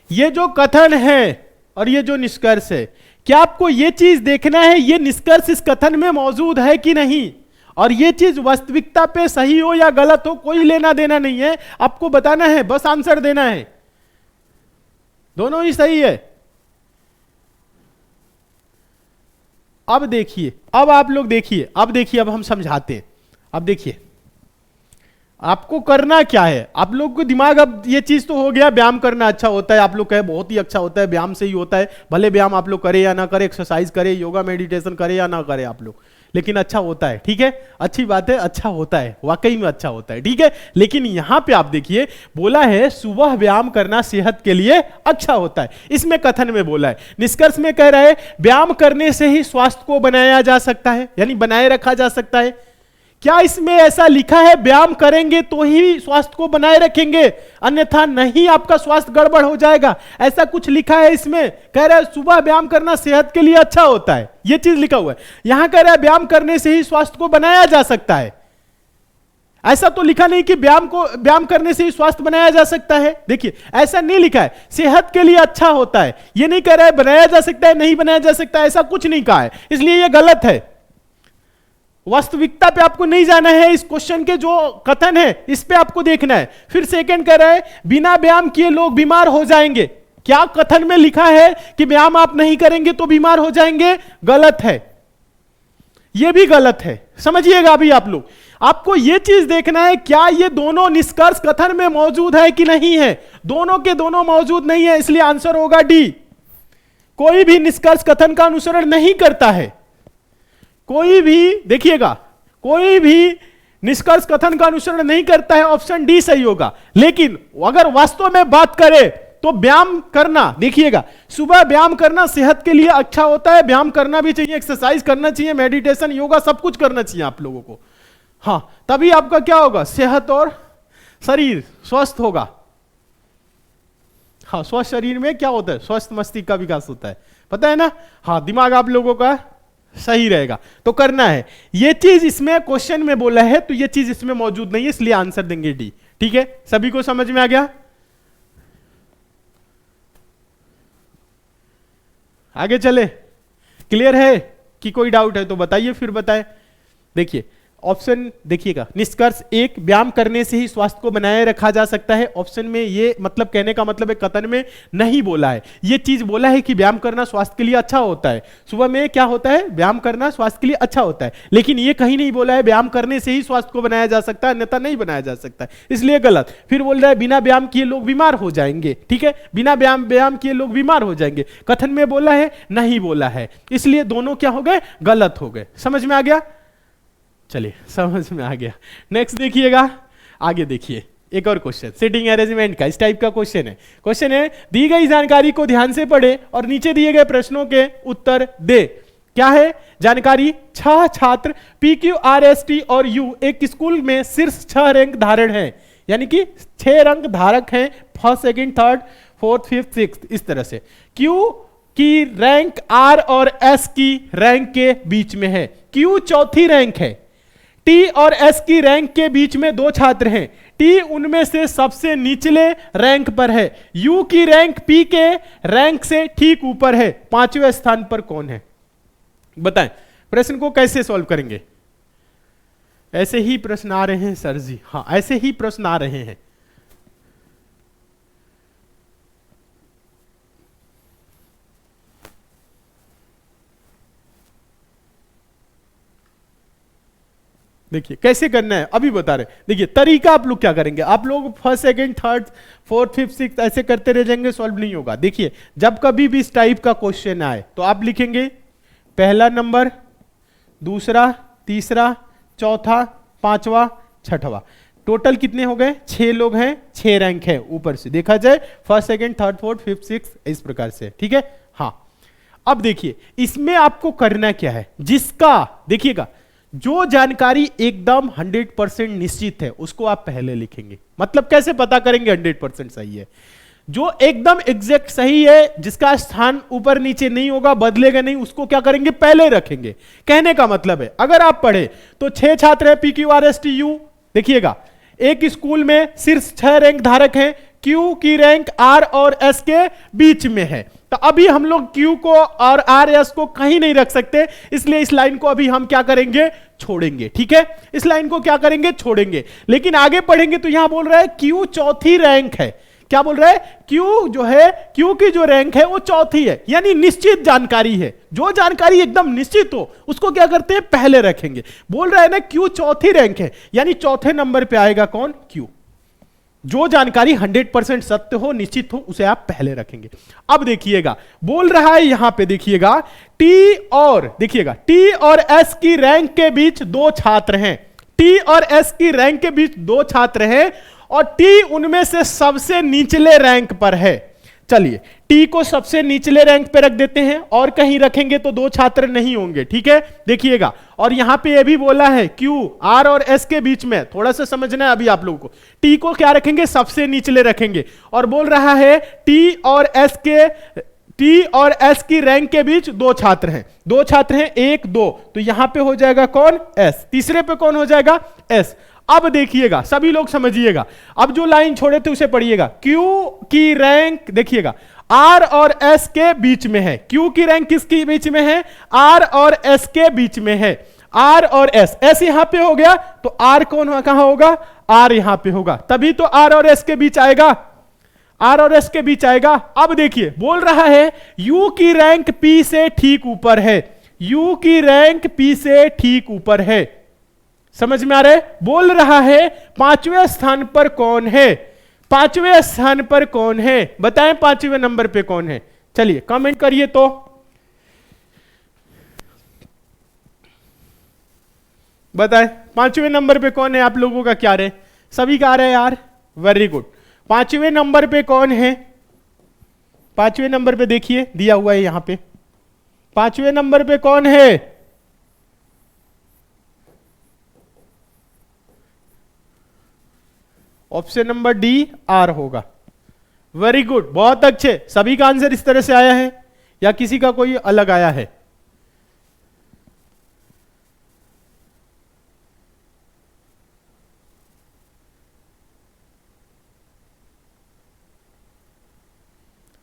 Speaker 1: ये जो कथन है और ये जो निष्कर्ष है, क्या आपको ये चीज देखना है ये निष्कर्ष इस कथन में मौजूद है कि नहीं, और ये चीज वास्तविकता पे सही हो या गलत हो, कोई लेना देना नहीं है। आपको बताना है, बस आंसर देना है, दोनों ही सही है। अब देखिए, अब आप लोग देखिए, अब देखिए, अब हम समझाते हैं। अब देखिए आपको करना क्या है, आप लोग को दिमाग, अब ये चीज तो हो गया व्यायाम करना अच्छा होता है, आप लोग कहे बहुत ही अच्छा होता है, व्यायाम से ही होता है। भले व्यायाम आप लोग करे या ना करे, एक्सरसाइज करे, योगा मेडिटेशन करे या ना करे आप लोग, लेकिन अच्छा होता है। ठीक है, अच्छी बात है, अच्छा होता है, वाकई में अच्छा होता है। ठीक है, लेकिन यहां पे आप देखिए बोला है सुबह व्यायाम करना सेहत के लिए अच्छा होता है, इसमें कथन में बोला है। निष्कर्ष में कह रहा है व्यायाम करने से ही स्वास्थ्य को बनाया जा सकता है, यानी बनाए रखा जा सकता है। क्या इसमें ऐसा लिखा है व्यायाम करेंगे तो ही स्वास्थ्य को बनाए रखेंगे, अन्यथा नहीं आपका स्वास्थ्य गड़बड़ हो जाएगा? ऐसा कुछ लिखा है इसमें? कह रहा है सुबह व्यायाम करना सेहत के लिए अच्छा होता है, यह चीज लिखा हुआ है। यहां कह रहा है व्यायाम करने से ही स्वास्थ्य को बनाया जा सकता है। ऐसा तो लिखा नहीं कि व्यायाम करने से ही स्वास्थ्य बनाया जा सकता है। देखिए ऐसा नहीं लिखा है, सेहत के लिए अच्छा होता है, यह नहीं कह रहा है बनाया जा सकता है, नहीं बनाया जा सकता है, ऐसा कुछ नहीं कहा है, इसलिए यह गलत है। वास्तविकता पे आपको नहीं जाना है, इस क्वेश्चन के जो कथन है इस पे आपको देखना है। फिर सेकंड कह रहा है बिना व्यायाम किए लोग बीमार हो जाएंगे। क्या कथन में लिखा है कि व्यायाम आप नहीं करेंगे तो बीमार हो जाएंगे? गलत है, यह भी गलत है। समझिएगा अभी आप लोग, आपको यह चीज देखना है क्या ये दोनों निष्कर्ष कथन में मौजूद है कि नहीं है। दोनों के दोनों मौजूद नहीं है, इसलिए आंसर होगा डी। कोई भी निष्कर्ष कथन का अनुसरण नहीं करता है, कोई भी, देखिएगा कोई भी निष्कर्ष कथन का अनुसरण नहीं करता है, ऑप्शन डी सही होगा। लेकिन अगर वास्तव में बात करें तो व्यायाम करना, देखिएगा सुबह व्यायाम करना सेहत के लिए अच्छा होता है, व्यायाम करना भी चाहिए, एक्सरसाइज करना चाहिए, मेडिटेशन, योगा सब कुछ करना चाहिए आप लोगों को। हाँ, तभी आपका क्या होगा, सेहत और शरीर स्वस्थ होगा। हाँ, स्वस्थ शरीर में क्या होता है, स्वस्थ मस्तिष्क का विकास होता है, पता है ना। हाँ, दिमाग आप लोगों का सही रहेगा, तो करना है। ये चीज इसमें क्वेश्चन में बोला है तो ये चीज इसमें मौजूद नहीं है, इसलिए आंसर देंगे डी। ठीक है, सभी को समझ में आ गया? आगे चले, क्लियर है कि कोई डाउट है तो बताइए, फिर बताएं। देखिए ऑप्शन देखिएगा, निष्कर्ष एक, व्यायाम करने से ही स्वास्थ्य को बनाए रखा जा सकता है। ऑप्शन में ये मतलब कहने का मतलब है कथन में नहीं बोला है, ये चीज बोला है कि व्यायाम करना स्वास्थ्य के लिए अच्छा होता है। सुबह में क्या होता है, व्यायाम करना स्वास्थ्य के लिए अच्छा होता है, लेकिन ये कहीं नहीं बोला है व्यायाम करने से ही स्वास्थ्य को बनाया जा सकता है, अन्यथा नहीं बनाया जा सकता है, इसलिए गलत। फिर बोल रहा है बिना व्यायाम किए लोग बीमार हो जाएंगे। ठीक है, बिना व्यायाम किए लोग बीमार हो जाएंगे, कथन में बोला है, नहीं बोला है, इसलिए दोनों क्या हो गए, गलत हो गए। समझ में आ गया? चलिए समझ में आ गया। नेक्स्ट देखिएगा, आगे देखिए एक और क्वेश्चन, सिटिंग अरेंजमेंट का इस टाइप का क्वेश्चन है। क्वेश्चन है दी गई जानकारी को ध्यान से पढ़े और नीचे दिए गए प्रश्नों के उत्तर दे। क्या है जानकारी? 6 छात्र PQRST और U एक स्कूल में शीर्ष 6 रैंक धारण है, यानी कि 6 रैंक धारक हैं, first second third fourth fifth six इस तरह से। Q की रैंक R और S की रैंक के बीच में है। Q चौथी रैंक है, T और S की रैंक के बीच में 2 छात्र हैं, T उनमें से सबसे निचले रैंक पर है, U की रैंक P के रैंक से ठीक ऊपर है, 5वें स्थान पर कौन है? बताएं प्रश्न को कैसे सॉल्व करेंगे? ऐसे ही प्रश्न आ रहे हैं सर जी, हाँ ऐसे ही प्रश्न आ रहे हैं। देखिए कैसे करना है अभी बता रहे। देखिए तरीका आप लोग क्या करेंगे, आप लोग first second third fourth fifth six ऐसे करते रह जाएंगे, सॉल्व नहीं होगा। देखिए जब कभी भी इस टाइप का क्वेश्चन आए तो आप लिखेंगे पहला नंबर, दूसरा, तीसरा, चौथा, पांचवा, छठवा। टोटल कितने हो गए? 6 लोग हैं, 6 रैंक है ऊपर से देखा जाए, first second third fourth fifth six इस प्रकार से, ठीक है। हाँ अब देखिए इसमें आपको करना क्या है, जिसका देखिएगा जो जानकारी एकदम 100% निश्चित है उसको आप पहले लिखेंगे। मतलब कैसे पता करेंगे 100% सही है? जो एकदम एग्जैक्ट सही है, जिसका स्थान ऊपर नीचे नहीं होगा, बदलेगा नहीं, उसको क्या करेंगे? पहले रखेंगे। कहने का मतलब है अगर आप पढ़े तो 6 छात्र है PQRSTU, देखिएगा एक स्कूल में शीर्ष 6 रैंक धारक हैं, Q की रैंक R और S के बीच में है। तो अभी हम लोग Q को और R S को कहीं नहीं रख सकते, इसलिए इस लाइन को अभी हम क्या करेंगे? छोड़ेंगे, ठीक है। इस लाइन को क्या करेंगे? छोड़ेंगे। लेकिन आगे पढ़ेंगे तो यहां बोल रहा है Q चौथी रैंक है। क्या बोल रहा है? Q जो है, Q की जो रैंक है वो चौथी है, यानी निश्चित जानकारी है। जो जानकारी एकदम निश्चित हो उसको क्या करते हैं? पहले रखेंगे। बोल रहा है ना Q चौथी रैंक है, यानी चौथे नंबर पे आएगा कौन? Q। जो जानकारी 100% सत्य हो, निश्चित हो, उसे आप पहले रखेंगे। अब देखिएगा बोल रहा है यहां पे, देखिएगा T और देखिएगा T और S की रैंक के बीच 2 छात्र हैं। T और S की रैंक के बीच 2 छात्र हैं और T उनमें से सबसे निचले रैंक पर है। चलिए T को सबसे निचले रैंक पे रख देते हैं, और कहीं रखेंगे तो 2 छात्र नहीं होंगे, ठीक है। देखिएगा और यहां पे ये भी बोला है Q R और S के बीच में, थोड़ा सा समझना है अभी आप लोगों को। T को क्या रखेंगे? सबसे निचले रखेंगे, और बोल रहा है T और S की रैंक के बीच 2 छात्र हैं। 2 छात्र हैं, 1 2, तो यहां पे हो जाएगा कौन? S। तीसरे पे कौन हो जाएगा? S। अब देखिएगा सभी लोग समझिएगा, अब जो लाइन छोड़े थे उसे पढ़िएगा। Q की रैंक देखिएगा R और S के बीच में है। Q की रैंक किसके बीच में है? R और S के बीच में है। R और S यहां पे हो गया, तो R कौन कहां होगा? R यहां पे होगा, तभी तो R और S के बीच आएगा। R और S के बीच आएगा। अब देखिए बोल रहा है U की रैंक P से ठीक ऊपर है। U की रैंक P से ठीक ऊपर है, समझ में आ रहा है? बोल रहा है 5वें स्थान पर कौन है? 5वें स्थान पर कौन है? बताएं 5वें नंबर पे कौन है? चलिए कमेंट करिए तो। बताएं 5वें नंबर पे कौन है? आप लोगों का क्या रहे? सभी का आ रहा है यार, वेरी गुड। 5वें नंबर पे कौन है? 5वें नंबर पे देखिए दिया हुआ है यहां पे, 5वें नंबर पे कौन है? ऑप्शन नंबर डी R होगा। वेरी गुड, बहुत अच्छे। सभी का आंसर इस तरह से आया है या किसी का कोई अलग आया है?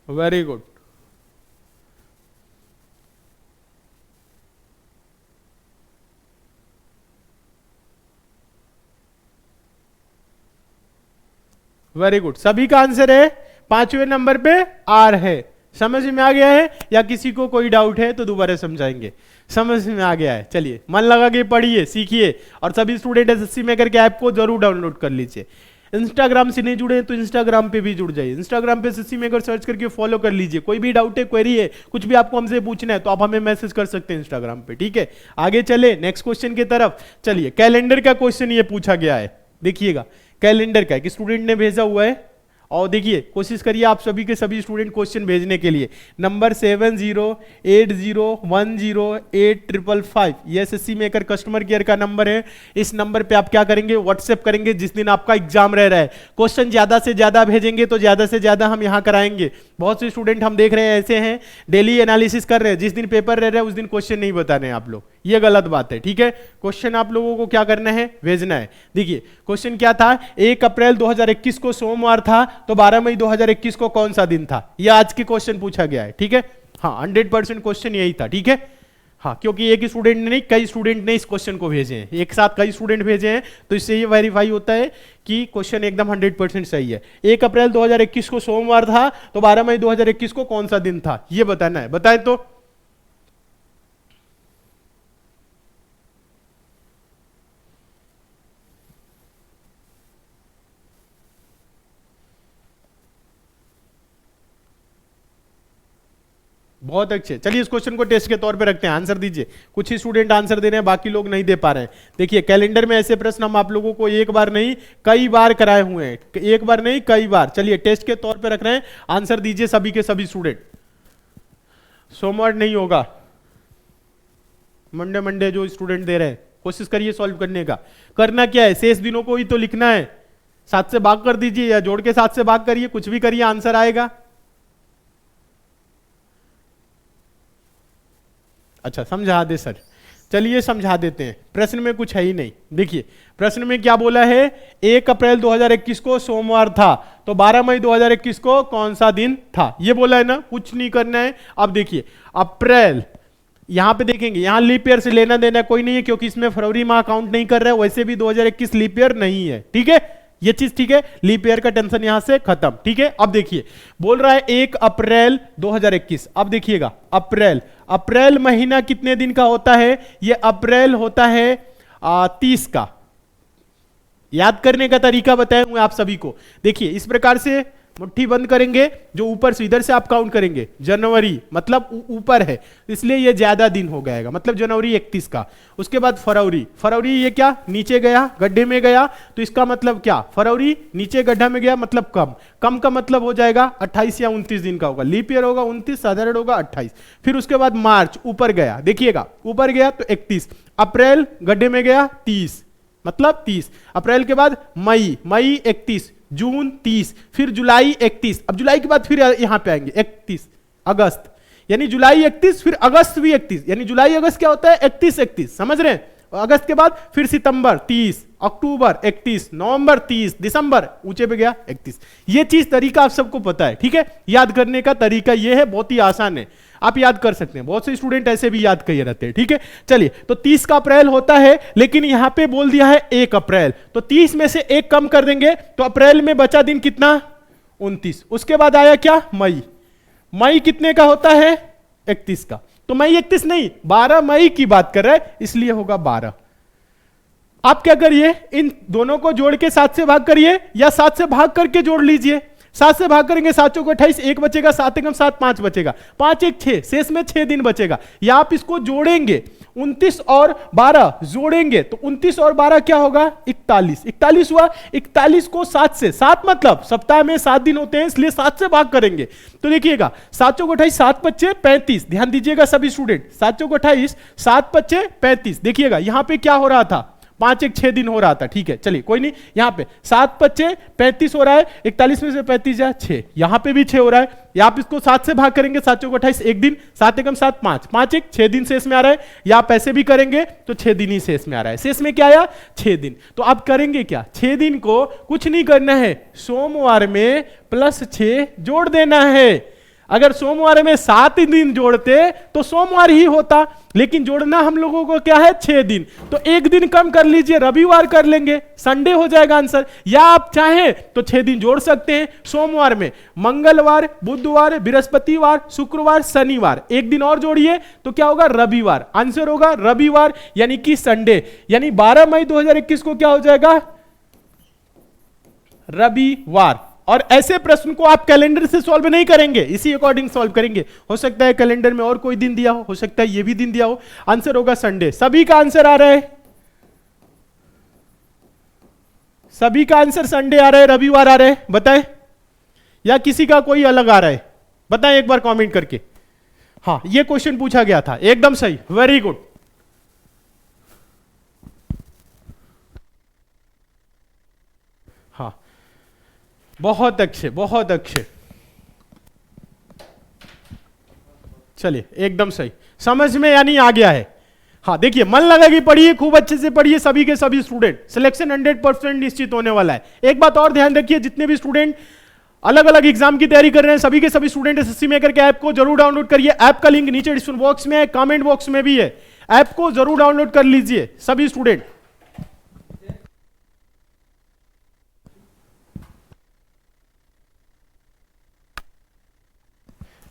Speaker 1: Very good. वेरी गुड, सभी का आंसर है 5वें नंबर पे R है। समझ में आ गया है या किसी को कोई डाउट है तो दोबारा समझाएंगे? समझ में आ गया है? चलिए मन लगा के पढ़िए, सीखिए, और सभी स्टूडेंट एसएससी मेकर के ऐप को जरूर डाउनलोड कर लीजिए। इंस्टाग्राम से नहीं जुड़े तो इंस्टाग्राम पे भी जुड़ जाइए। इंस्टाग्राम पे एसएससी मेकर सर्च करके फॉलो कर लीजिए। कोई भी डाउट है, क्वेरी है, कुछ भी आपको हमसे पूछना है तो आप हमें मैसेज कर सकते हैं इंस्टाग्राम पे, ठीक है। आगे चले नेक्स्ट क्वेश्चन की तरफ। चलिए कैलेंडर का क्वेश्चन ये पूछा गया है, देखिएगा कैलेंडर का है कि स्टूडेंट ने भेजा हुआ है। और देखिए कोशिश करिए आप सभी के सभी स्टूडेंट क्वेश्चन भेजने के लिए। नंबर 7080108555 ये एसएससी मेकर कस्टमर केयर का नंबर है। इस नंबर पे आप क्या करेंगे, व्हाट्सएप करेंगे जिस दिन आपका एग्जाम रह रहा है। क्वेश्चन ज्यादा से ज्यादा भेजेंगे तो ज्यादा से ज्यादा हम यहाँ कराएंगे। बहुत से स्टूडेंट हम देख रहे हैं ऐसे हैं डेली एनालिसिस कर रहे हैं, जिस दिन पेपर रह रहा है उस दिन क्वेश्चन नहीं बता रहे हैं आप लोग, ये गलत बात है। ठीक है, क्वेश्चन आप लोगों को क्या करना है, भेजना है। देखिए क्वेश्चन क्या था, 1 अप्रैल 2021 को सोमवार था तो 12 मई 2021 को कौन सा दिन था, ये आज के क्वेश्चन पूछा गया है। ठीक है, हाँ 100% क्वेश्चन यही था। ठीक है, हाँ क्योंकि एक ही स्टूडेंट ने नहीं, कई स्टूडेंट ने इस क्वेश्चन को भेजे हैं, एक साथ कई स्टूडेंट भेजे हैं, तो इससे ये वेरीफाई होता है कि क्वेश्चन एकदम 100% सही है। 1 अप्रैल 2021 को सोमवार था तो 12 मई 2021 को कौन सा दिन था, ये बताना है। बताए तो बहुत अच्छे। चलिए इस क्वेश्चन को टेस्ट के तौर पे रखते हैं, आंसर दीजिए। कुछ ही स्टूडेंट आंसर दे रहे हैं, बाकी लोग नहीं दे पा रहे हैं। देखिए कैलेंडर में ऐसे प्रश्न हम आप लोगों को एक बार नहीं कई बार कराए हुए हैं, एक बार नहीं कई बार। चलिए टेस्ट के तौर पे रख रहे हैं, आंसर दीजिए सभी के सभी स्टूडेंट। सोमवार नहीं होगा, मंडे मंडे जो स्टूडेंट दे रहे हैं कोशिश करिए सॉल्व करने का। करना क्या है, शेष दिनों को ही तो लिखना है। 7 से भाग कर दीजिए या जोड़ के 7 से भाग करिए, कुछ भी करिए आंसर आएगा। अच्छा समझा दे सर, चलिए समझा देते हैं। प्रश्न में कुछ है ही नहीं। देखिए प्रश्न में क्या बोला है, 1 अप्रैल 2021 को सोमवार था तो 12 मई 2021 को कौन सा दिन था, ये बोला है ना, कुछ नहीं करना है। अब देखिए अप्रैल, यहां पे देखेंगे, यहां लीप ईयर से लेना देना कोई नहीं है क्योंकि इसमें फरवरी माह काउंट नहीं कर रहा है, वैसे भी 2021 लीप ईयर नहीं है। ठीक है, ये चीज ठीक है, लीप ईयर का टेंशन यहां से खत्म। ठीक है, अब देखिए बोल रहा है 1 अप्रैल 2021। अब देखिएगा अप्रैल, अप्रैल महीना कितने दिन का होता है, ये अप्रैल होता है 30 का। याद करने का तरीका बताया हूं आप सभी को। देखिए इस प्रकार से मुट्ठी बंद करेंगे, जो ऊपर से इधर से आप काउंट करेंगे, जनवरी मतलब ऊपर है इसलिए ये ज्यादा दिन हो जाएगा, मतलब जनवरी 31 का। उसके बाद फरवरी, फरवरी ये क्या नीचे गया गड्ढे में गया, तो इसका मतलब क्या, फरवरी नीचे गड्ढा में गया मतलब कम, कम का मतलब हो जाएगा 28 या 29 दिन का होगा। लीप ईयर होगा 29, साधारण होगा 28। फिर उसके बाद मार्च ऊपर गया, देखिएगा ऊपर गया तो 31। अप्रैल गड्ढे में गया 30 मतलब 30। अप्रैल के बाद मई, मई 31, जून 30, फिर जुलाई 31। अब जुलाई के बाद फिर यहां पे आएंगे 31, अगस्त, यानी जुलाई 31 फिर अगस्त भी 31, यानी जुलाई अगस्त क्या होता है 31 31, समझ रहे हैं। अगस्त के बाद फिर सितंबर 30, अक्टूबर 31, नवंबर 30, दिसंबर ऊंचे पे गया 31। ये चीज तरीका आप सबको पता है। ठीक है, याद करने का तरीका ये है, बहुत ही आसान है, आप याद कर सकते हैं। बहुत से स्टूडेंट ऐसे भी याद किए रहते हैं। ठीक है, चलिए तो 30 का अप्रैल होता है, लेकिन यहां पे बोल दिया है 1 अप्रैल, तो 30 में से 1 कम कर देंगे तो अप्रैल में बचा दिन कितना 29। उसके बाद आया क्या मई, मई कितने का होता है 31 का, तो मई 31 नहीं 12 मई की बात कर रहा है इसलिए होगा 12। आप क्या करिए, इन दोनों को जोड़ के 7 से भाग करिए या 7 से भाग करके जोड़ लीजिए। 7 से भाग करेंगे 7 चौक 28, 1 बचेगा, 7 एकम 7, 5 बचेगा, 5 1 6, शेष में 6 दिन बचेगा। या आप इसको जोड़ेंगे 29 और 12 जोड़ेंगे तो 29 और 12 क्या होगा 41, 41 हुआ। 41 को 7 से, 7 मतलब सप्ताह में 7 दिन होते हैं इसलिए 7 से भाग करेंगे तो देखिएगा 7 चौक 28, 7 पच्चे 35। ध्यान दीजिएगा सभी स्टूडेंट, 7 चौक 28, 7 पच्चे 35। देखिएगा यहां पे क्या हो रहा था 5 1 6 दिन हो रहा था। ठीक है, चलिए कोई नहीं, यहां पे 7 पच्चे 35 हो रहा है, 41 में से 35 जा 6, यहां पे भी 6 हो रहा है। या आप इसको 7 से भाग करेंगे, 7 चौक 28 1 दिन, 7 एकम 7 5, 5 1 6 दिन शेष में आ रहा है। या आप ऐसे भी करेंगे तो 6 दिन ही शेष में आ रहा है। शेष में क्या आया 6 दिन। तो आप करेंगे क्या, 6 दिन को कुछ नहीं करना है, सोमवार में +6 जोड़ देना है। अगर सोमवार में 7 दिन जोड़ते तो सोमवार ही होता, लेकिन जोड़ना हम लोगों को क्या है 6 दिन, तो 1 दिन कम कर लीजिए, रविवार कर लेंगे, संडे हो जाएगा आंसर। या आप चाहें तो 6 दिन जोड़ सकते हैं सोमवार में, मंगलवार, बुधवार, बृहस्पतिवार, शुक्रवार, शनिवार, 1 दिन और जोड़िए तो क्या होगा रविवार। आंसर होगा रविवार यानी कि संडे, यानी 12 मई 2021 को क्या हो जाएगा रविवार। और ऐसे प्रश्न को आप कैलेंडर से सॉल्व नहीं करेंगे, इसी अकॉर्डिंग सॉल्व करेंगे। हो सकता है कैलेंडर में और कोई दिन दिया हो सकता है ये भी दिन दिया हो, आंसर होगा संडे। सभी का आंसर आ रहा है, सभी का आंसर संडे आ रहा है, रविवार आ रहा है, बताएं, या किसी का कोई अलग आ रहा है, बताएं एक बार कमेंट करके। हाँ, ये क्वेश्चन पूछा गया था, एकदम सही, वेरी गुड। हाँ, बहुत अच्छे, बहुत अच्छे, चलिए एकदम सही, समझ में यानी आ गया है। हाँ देखिए, मन लगा कि पढ़िए, खूब अच्छे से पढ़िए, सभी के सभी स्टूडेंट, सिलेक्शन 100% निश्चित होने वाला है। एक बात और ध्यान रखिए, जितने भी स्टूडेंट अलग अलग एग्जाम की तैयारी कर रहे हैं, सभी के सभी स्टूडेंट एसएससी मेकर के ऐप को जरूर डाउनलोड करिए। ऐप का लिंक नीचे डिस्क्रिप्शन बॉक्स में है, कमेंट बॉक्स में भी है, ऐप को जरूर डाउनलोड कर लीजिए सभी स्टूडेंट।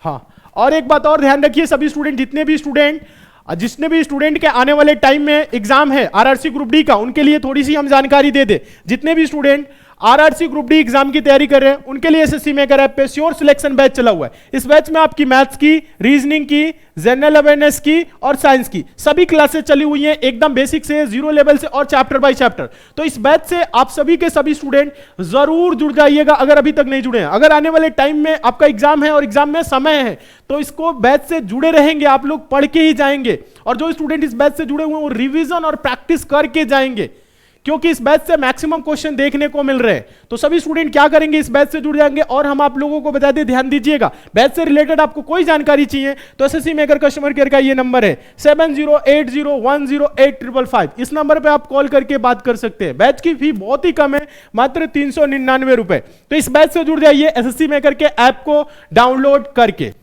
Speaker 1: हाँ, और एक बात और ध्यान रखिए, सभी स्टूडेंट, जितने भी स्टूडेंट के आने वाले टाइम में एग्जाम है आरआरसी ग्रुप डी का, उनके लिए थोड़ी सी हम जानकारी दे दे। जितने भी student RRC group D exam की तैयारी कर रहे हैं, उनके लिए एसएससी मेकर ऐप पे श्योर सिलेक्शन बैच चला हुआ है। इस बैच में आपकी मैथ्स की, रीजनिंग की, जनरल अवेयरनेस की और साइंस की सभी क्लासेस चली हुई हैं, एकदम बेसिक से, जीरो लेवल से और चैप्टर बाय चैप्टर। तो इस बैच से आप सभी के सभी स्टूडेंट जरूर जुड़ जाइएगा अगर अभी तक नहीं जुड़े हैं। अगर आने वाले टाइम में आपका एग्जाम है और एग्जाम में समय है, तो इसको बैच से जुड़े रहेंगे, आप लोग पढ़ के ही जाएंगे। और जो स्टूडेंट इस बैच से जुड़े हुए हैं वो रिवीजन और प्रैक्टिस करके जाएंगे, क्योंकि इस बैच से मैक्सिमम क्वेश्चन देखने को मिल रहे हैं। तो सभी स्टूडेंट क्या करेंगे, इस बैच से जुड़ जाएंगे। और हम आप लोगों को बता दें, ध्यान दीजिएगा, बैच से रिलेटेड आपको कोई जानकारी चाहिए तो एसएससी मेकर कस्टमर केयर का ये नंबर है 7080108555। इस नंबर पे आप कॉल करके बात कर सकते हैं। बैच की फी बहुत ही कम है, मात्र 399 रुपए। तो इस बैच से जुड़ जाइए एसएससी मेकर के ऐप को डाउनलोड करके।